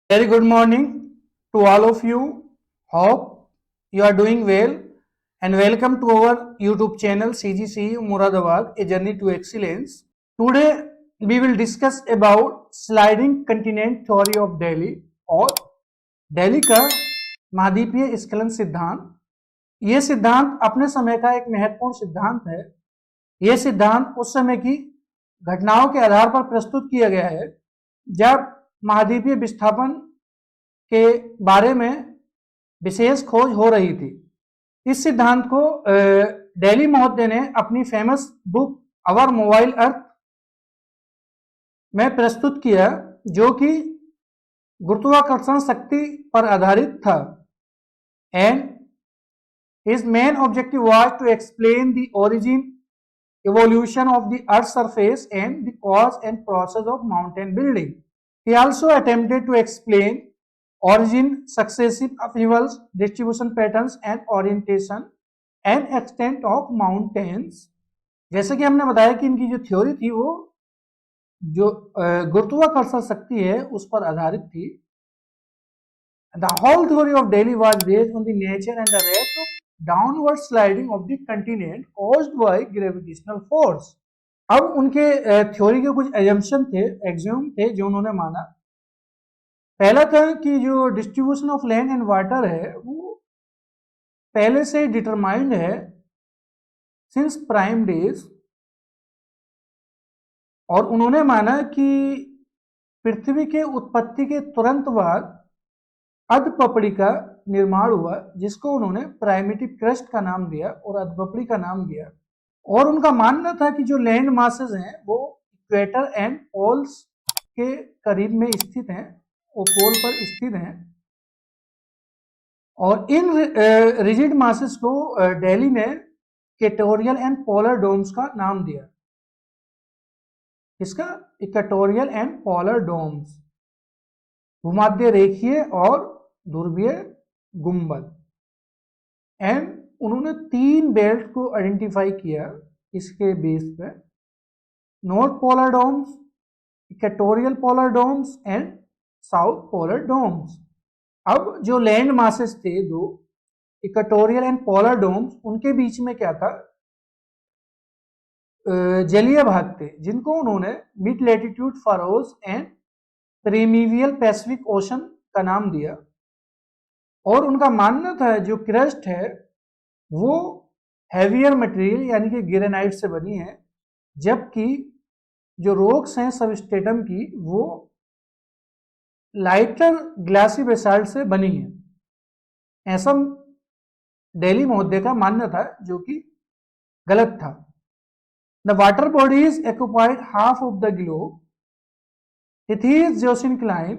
Very good morning to all of you. Hope you are doing well and welcome to our YouTube channel CGCU Muradabad, a journey to excellence. Today we will discuss about sliding continent theory of Delhi और दिल्ली का महाद्वीपीय स्खलन सिद्धांत। यह सिद्धांत अपने समय का एक महत्वपूर्ण सिद्धांत है। यह सिद्धांत उस समय की घटनाओं के आधार पर प्रस्तुत किया गया है जब महाद्वीपीय विस्थापन के बारे में विशेष खोज हो रही थी। इस सिद्धांत को डेली महोदय ने अपनी फेमस बुक अवर मोबाइल अर्थ में प्रस्तुत किया, जो कि गुरुत्वाकर्षण शक्ति पर आधारित था। And his main objective was to explain the origin, evolution of the Earth's surface and the cause and process of mountain building. He also attempted to explain origin, successive upheavals, distribution patterns and orientation and extent of mountains. जैसे कि हमने बताया कि इनकी जो theory थी वो जो गुरुत्वाकर्षण शक्ति है उस पर आधारित थी। The whole theory of Delhi was based on the nature and the rate of downward sliding of the continent caused by gravitational force. अब उनके थ्योरी के कुछ एग्ज्यूम थे जो उन्होंने माना। पहला था कि जो distribution of land and water है वो पहले से डिटरमाइंड है सिंस प्राइम डेज, और उन्होंने माना कि पृथ्वी के उत्पत्ति के तुरंत बाद अधपपड़ी का निर्माण हुआ, जिसको उन्होंने प्राइमेटिव क्रस्ट का नाम दिया और अधपपड़ी का नाम दिया। और उनका मानना था कि जो लैंड मासेस हैं वो इक्वेटर एंड पोल्स के करीब में स्थित हैं, वो पोल पर स्थित हैं। और इन रिजिड मासेस को डेली ने इक्वेटोरियल एंड पोलर डोम्स का नाम दिया। इसका इक्वेटोरियल एंड पोलर डोम्स, भूमध्य रेखीय और ध्रुवीय गुंबद। एंड उन्होंने 3 बेल्ट को आइडेंटिफाई किया इसके बेस पे, north polar domes, equatorial polar domes and south polar domes. अब जो लैंड मासेस थे दो, इक्वेटोरियल एंड पोलर डोम्स, उनके बीच में क्या था, जलीय भाग थे जिनको उन्होंने mid latitude furrows and primeval Pacific Ocean का नाम दिया। और उनका मानना था जो क्रस्ट है वो हैवियर मटेरियल यानी कि ग्रेनाइट से बनी है, जबकि जो रॉक्स हैं सबस्ट्रेटम की वो लाइटर ग्लासी बेसाल्ट से बनी है। ऐसा डेली महोदय का मानना था, जो कि गलत था। The water bodies occupied half of the globe, Tethys geosyncline,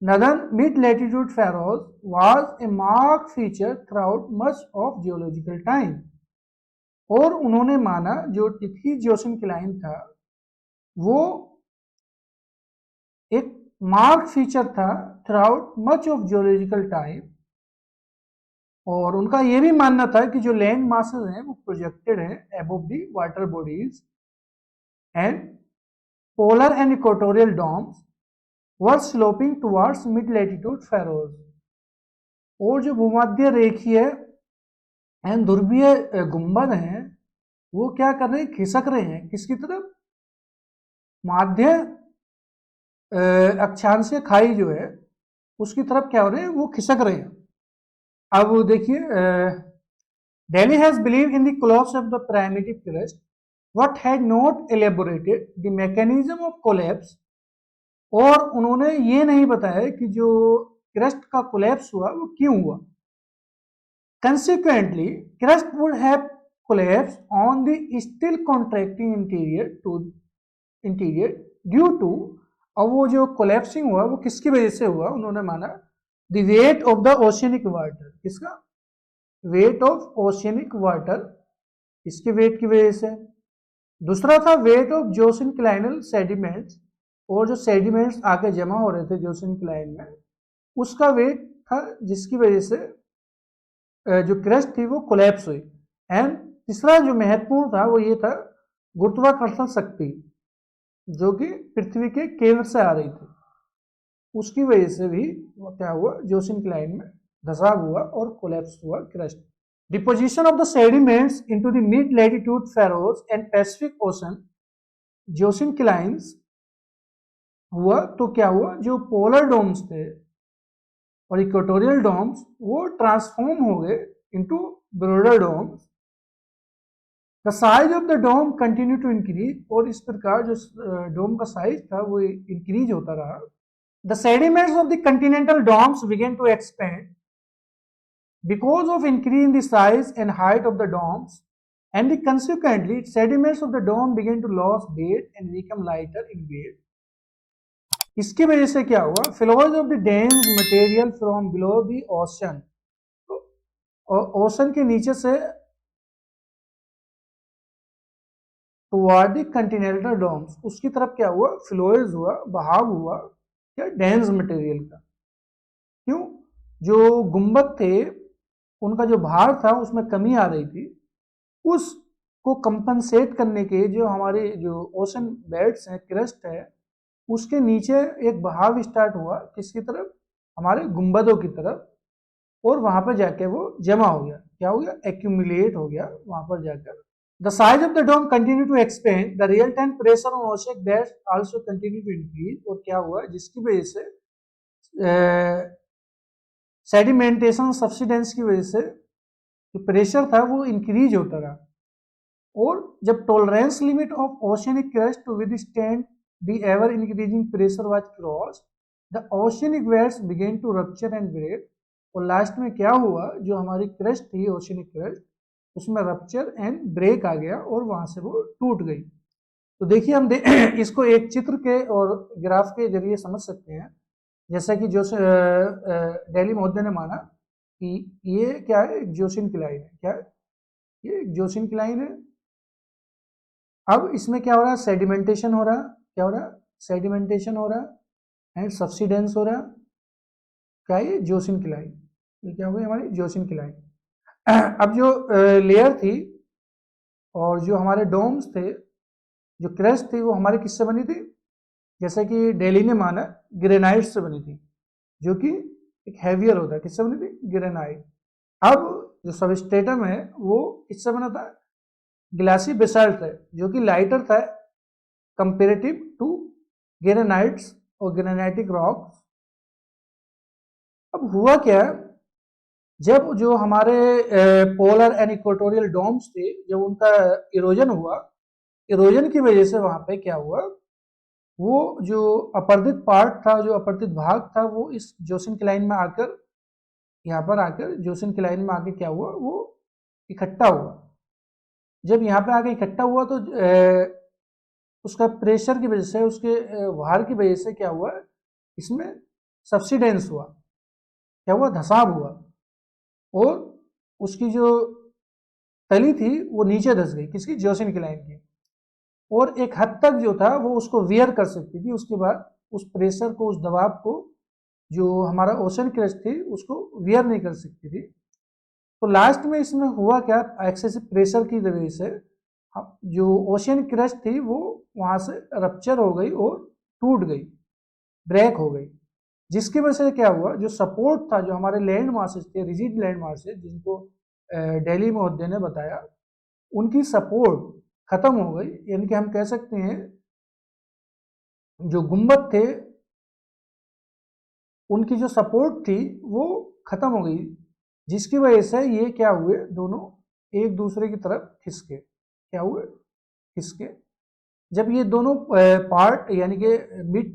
northern mid-latitude Faroes was a marked feature throughout much of geological time. और उन्होंने माना जो टिथीज जियोसिंक्लाइन था वो एक मार्क फीचर था through much of geological time. और उनका ये भी मानना था कि जो लैंड मासेस हैं वो प्रोजेक्टेड हैं above the water bodies, and polar and equatorial domes were sloping towards mid latitude furrows. और जो भूमध्य रेखीय एंड ध्रुवीय गुंबद हैं वो क्या कर रहे हैं, खिसक रहे हैं किसकी तरफ, माध्य अक्षांशीय खाई जो है उसकी तरफ क्या हो रहे हैं, वो खिसक रहे हैं। अब देखिए, daily has believe in the collapse of the primitive crust what had not elaborated the mechanism of collapse। और उन्होंने ये नहीं बताया कि जो क्रस्ट का कोलैप्स हुआ वो क्यों हुआ। Consequently, crust would have collapsed on the still contracting interior due to, अब वो जो कोलैप्सिंग हुआ वो किसकी वजह से हुआ, उन्होंने माना the weight of the oceanic water। किसका weight of oceanic water, इसके वेट की वजह से। दूसरा था वेट ऑफ जियोसिंक्लाइनल सेडिमेंट्स, और जो सेडिमेंट्स आके जमा हो रहे थे जियोसिंक्लाइन में उसका वेट था, जिसकी वजह से जो क्रस्ट थी वो कोलैप्स हुई। एंड तीसरा जो महत्वपूर्ण था वो ये था गुरुत्वाकर्षण शक्ति, जो कि पृथ्वी के केंद्र से आ रही थी। उसकी वजह से भी क्या हुआ, जोसिन क्लाइन में धसाव हुआ और कोलैप्स हुआ crust. Deposition of the sediments into the mid latitude furrows and Pacific Ocean, geosynclines हुआ तो क्या हुआ, जो पोलर डोम्स थे और इक्वेटोरियल डोम्स वो ट्रांसफॉर्म हो गए into broader domes. The size of the dome continue to increase, और इस प्रकार जो डोम का साइज था वो इंक्रीज होता रहा। The sediments of the continental domes began to expand because of increase in the size and height of the domes, and consequently sediments of the dome began to lose weight and become lighter in weight. इसकी वजह से क्या हुआ, flows of the dense material from below the ocean, ocean के नीचे से toward the continental Doms, उसकी तरफ क्या हुआ, फ्लोज हुआ, बहाव हुआ क्या, डेंस मटेरियल का। क्यों, जो गुंबद थे उनका जो भार था उसमें कमी आ रही थी, उसको कंपनसेट करने के जो हमारे जो ओशन बेड्स हैं, क्रस्ट है, उसके नीचे एक बहाव स्टार्ट हुआ, किसकी तरफ, हमारे गुंबदों की तरफ, और वहां पर जाके वो जमा हो गया, क्या हो गया, एक्यूमुलेट हो गया वहां पर जाकर। The size of the dome continue to expand, the real time pressure on ocean beds also continue to increase, और क्या हुआ, जिसकी वजह से सेडिमेंटेशन सब्सिडेंस की वजह से जो प्रेशर था वो इंक्रीज होता रहा, और जब tolerance limit of oceanic crust to withstand the ever increasing pressure was crossed, the oceanic weights began to rupture and break, और लास्ट में क्या हुआ, जो हमारी क्रस्ट थी ओशियनिक क्रस्ट, उसमें रप्चर एंड ब्रेक आ गया और वहां से वो टूट गई। तो देखिए हम इसको एक चित्र के और ग्राफ के जरिए समझ सकते हैं। जैसा कि जो डेली महोदय ने माना कि ये क्या है, एक जोसिन क्लाइन है, क्या है ये, एक जोसिन क्लाइन है। अब इसमें क्या हो रहा है, सेडिमेंटेशन हो रहा, क्या हो रहा, सेडिमेंटेशन हो रहा एंड सब्सिडेंस हो रहा, क्या ये, जोसिन क्लाइन, ये क्या हो गई हमारी जोसिन क्लाइन। अब जो लेयर थी और जो हमारे डोम्स थे, जो क्रस्ट थी, वो हमारी किससे बनी थी, जैसे कि डेली ने माना ग्रेनाइट से बनी थी, जो कि एक हैवियर होता है, किससे बनी थी, ग्रेनाइट। अब जो सबस्ट्रेटम है वो किससे बना था, ग्लासी बेसाल्ट है, जो कि लाइटर था कंपेरेटिव टू ग्रेनाइट्स और ग्रेनाइटिक रॉक्स। अब हुआ क्या, जब जो हमारे पोलर एंड इक्वेटोरियल डोम्स थे, जब उनका इरोजन हुआ, इरोजन की वजह से वहां पे क्या हुआ, वो जो अपर्दित पार्ट था, जो अपर्दित भाग था, वो इस जोसिन क्लाइन में आकर, यहाँ पर आकर जोसिन क्लाइन में आके क्या हुआ, वो इकट्ठा हुआ। जब यहाँ पे आके इकट्ठा हुआ तो उसका प्रेशर की वजह से, उसके भार की वजह से क्या हुआ, इसमें सब्सिडेंस हुआ, क्या हुआ, धसाव हुआ, और उसकी जो तली थी वो नीचे धस गई, किसकी, जोसिन क्लाइन की, और एक हद तक जो था वो उसको वियर कर सकती थी। उसके बाद उस प्रेशर को, उस दबाव को, जो हमारा ओशन क्रस्ट थी उसको वियर नहीं कर सकती थी। तो लास्ट में इसमें हुआ क्या, एक्सेसिव प्रेशर की वजह से जो ओशन क्रस्ट थी वो वहां से रप्चर हो गई और टूट गई, ब्रेक हो गई, जिसकी वजह से क्या हुआ, जो सपोर्ट था, जो हमारे लैंड मासेस थे, रिजिड लैंड मासेस, जिनको डेली महोदय ने बताया, उनकी सपोर्ट खत्म हो गई। यानी कि हम कह सकते हैं जो गुंबद थे उनकी जो सपोर्ट थी वो खत्म हो गई, जिसकी वजह से ये क्या हुए, दोनों एक दूसरे की तरफ खिसके, क्या हुए, खिसके। जब ये दोनों पार्ट यानी कि mid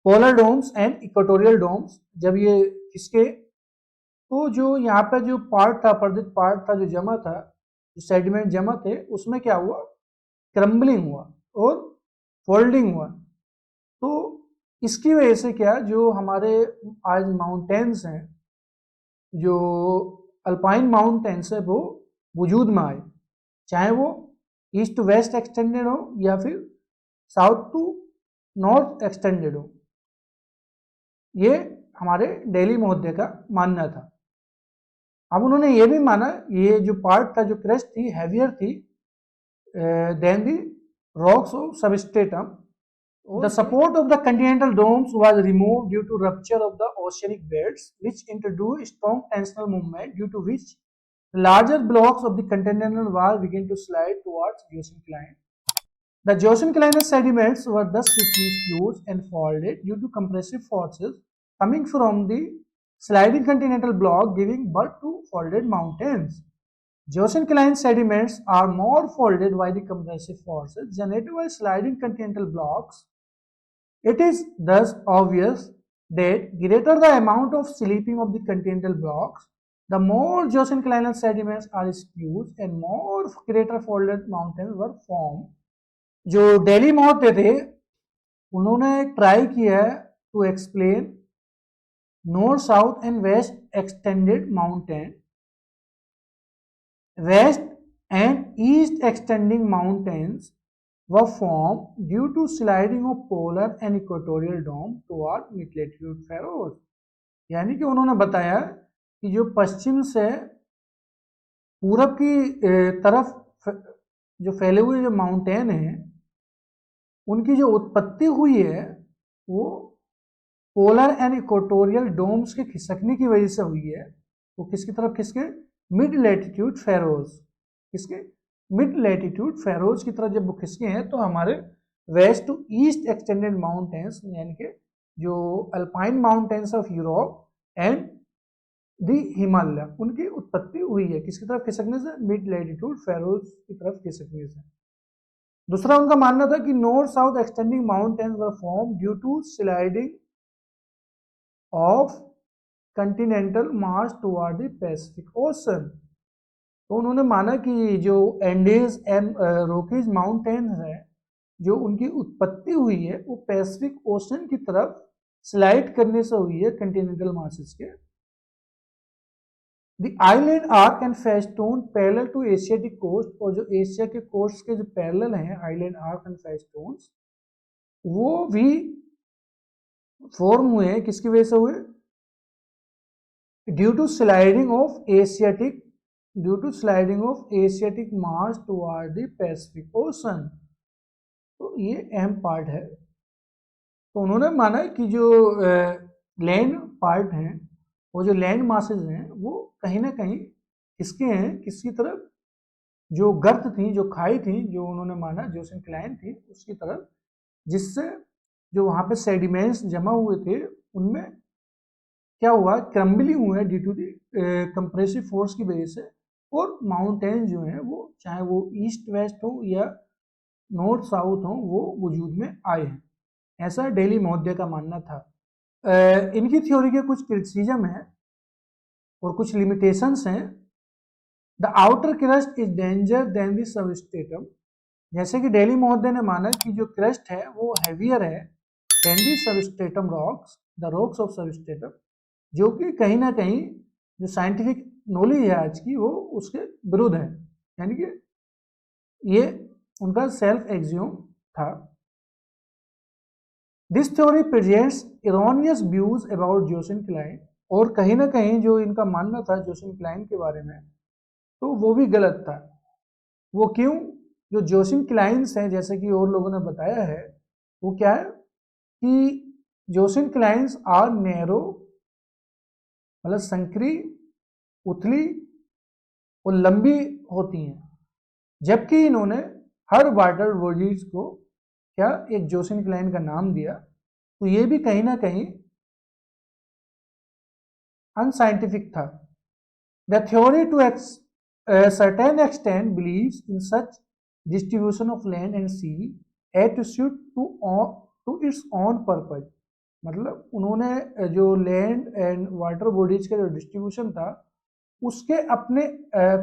polar domes and equatorial domes जब ये खिसके, तो जो यहाँ पे जो पार्ट था, अपर्दित पार्ट था, जो जमा था, जो सेडिमेंट जमा थे, उसमें क्या हुआ, क्रम्बलिंग हुआ और फोल्डिंग हुआ। तो इसकी वजह से क्या, जो हमारे आज माउंटेन्स हैं, जो अल्पाइन माउंटेन्स है, वो वजूद में आए, चाहे वो ईस्ट टू वेस्ट एक्सटेंडेड हो या फिर साउथ टू नॉर्थ एक्सटेंडेड हो। ये हमारे डेली महोदय का मानना था। अब उन्होंने ये भी माना, ये जो पार्ट था, जो क्रस्ट थी, हैवियर थी then the rocks of substratum, The support of the continental domes was removed due to rupture of the oceanic beds, which introduced strong tensional movement, due to which larger blocks of the continental wall began to slide towards geosyncline. The geosynclinal sediments were thus fused and folded due to compressive forces coming from the sliding continental block, giving birth to folded mountains. Geosyncline sediments are more folded by the compressive forces generated by sliding continental blocks. It is thus obvious that greater the amount of slipping of the continental blocks, the more geosynclinal sediments are fused and more greater folded mountains were formed. जो Daly महोदय थे उन्होंने try किया to explain north south and west extended mountain, west and east extending mountains were formed due to sliding of polar and equatorial dome toward mid-latitude furrows. यानी कि उन्होंने बताया कि जो पश्चिम से पूरब की तरफ जो फैले हुए जो माउंटेन हैं उनकी जो उत्पत्ति हुई है वो पोलर एंड इक्वेटोरियल डोम्स के खिसकने की वजह से हुई है। वो किसकी तरफ खिसके? Mid latitude Feroz. किसके? मिड लैटिट्यूड फेरोज की तरफ जब वो खिसके हैं तो हमारे west to east extended mountains यानी कि जो alpine mountains of Europe and the Himalaya उनकी उत्पत्ति हुई है। किसकी तरफ खिसकने से? मिड लैटिट्यूड फेरोज की तरफ खिसकने से। दूसरा उनका मानना था कि north south extending mountains were form due to sliding of continental march toward the Pacific ocean. तो उन्होंने माना कि जो एंडीज एंड रॉकीज माउंटेन्स हैं जो उनकी उत्पत्ति हुई है वो पैसिफिक ओशन की तरफ स्लाइड करने से हुई है कंटिनेंटल मार्चेस के। The island arc and festoon parallel to Asiatic coast, और जो एशिया के कोस्ट के जो पैरेलल हैं आइलैंड आर्क एंड फेस्टून्स वो भी फॉर्म हुए हैं। किसकी वजह से हुए? Due to sliding of Asiatic march toward the Pacific ocean. तो ये अहम पार्ट है। तो उन्होंने माना कि जो लैंड पार्ट हैं वो जो लैंड मासेज हैं वो कहीं ना कहीं किसके हैं? किसकी तरफ? जो गर्त थी, जो खाई थी, जो उन्होंने माना जियोसिंक्लाइन थी उसकी तरफ, जिससे जो वहाँ पे सेडिमेंट्स जमा हुए थे उनमें क्या हुआ? क्रम्बलिंग हुआ due to the compressive force की वजह से, और माउंटेन जो हैं वो चाहे वो ईस्ट वेस्ट हो या नॉर्थ साउथ हो वो वजूद में आए हैं। ऐसा डेली महोदय का मानना था। इनकी थ्योरी के कुछ क्रिटिसिज्म हैं और कुछ लिमिटेशंस हैं। The outer crust is denser than the substratum. जैसे कि डेली महोदय ने माना कि जो क्रस्ट है वो हैवियर है than the substratum rocks, the rocks of substratum, जो कि कहीं ना कहीं जो साइंटिफिक नॉलेज है आज की वो उसके विरुद्ध है। यानी कि ये उनका सेल्फ एक्सियोम था। This theory presents erroneous views about geosyncline, और कहीं ना कहीं जो इनका मानना था जियोसिंक्लाइन के बारे में तो वो भी गलत था। वो क्यों? जो जियोसिंक्लाइन्स हैं जैसे कि और लोगों ने बताया है वो क्या है कि जियोसिंक्लाइन्स आर नैरो, मतलब संकरी, उथली और लंबी होती हैं, जबकि इन्होंने हर वाटर बॉडीज को क्या एक जियोसिंक्लाइन का नाम दिया। तो ये भी कहीं ना कहीं अनसाइंटिफिक था। The theory to certain extent believes in such distribution of land and sea as to suit to its own purpose। मतलब उन्होंने जो लैंड एंड वाटर बॉडीज का जो डिस्ट्रीब्यूशन था उसके अपने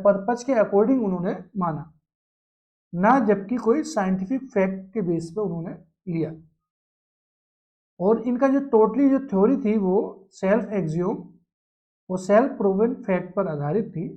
पर्पज के अकॉर्डिंग उन्होंने माना, ना जबकि कोई साइंटिफिक फैक्ट के बेस पे उन्होंने लिया। और इनका जो टोटली जो थ्योरी थी वो सेल्फ एक्सियोम और सेल्फ प्रूवन फैक्ट पर आधारित थी।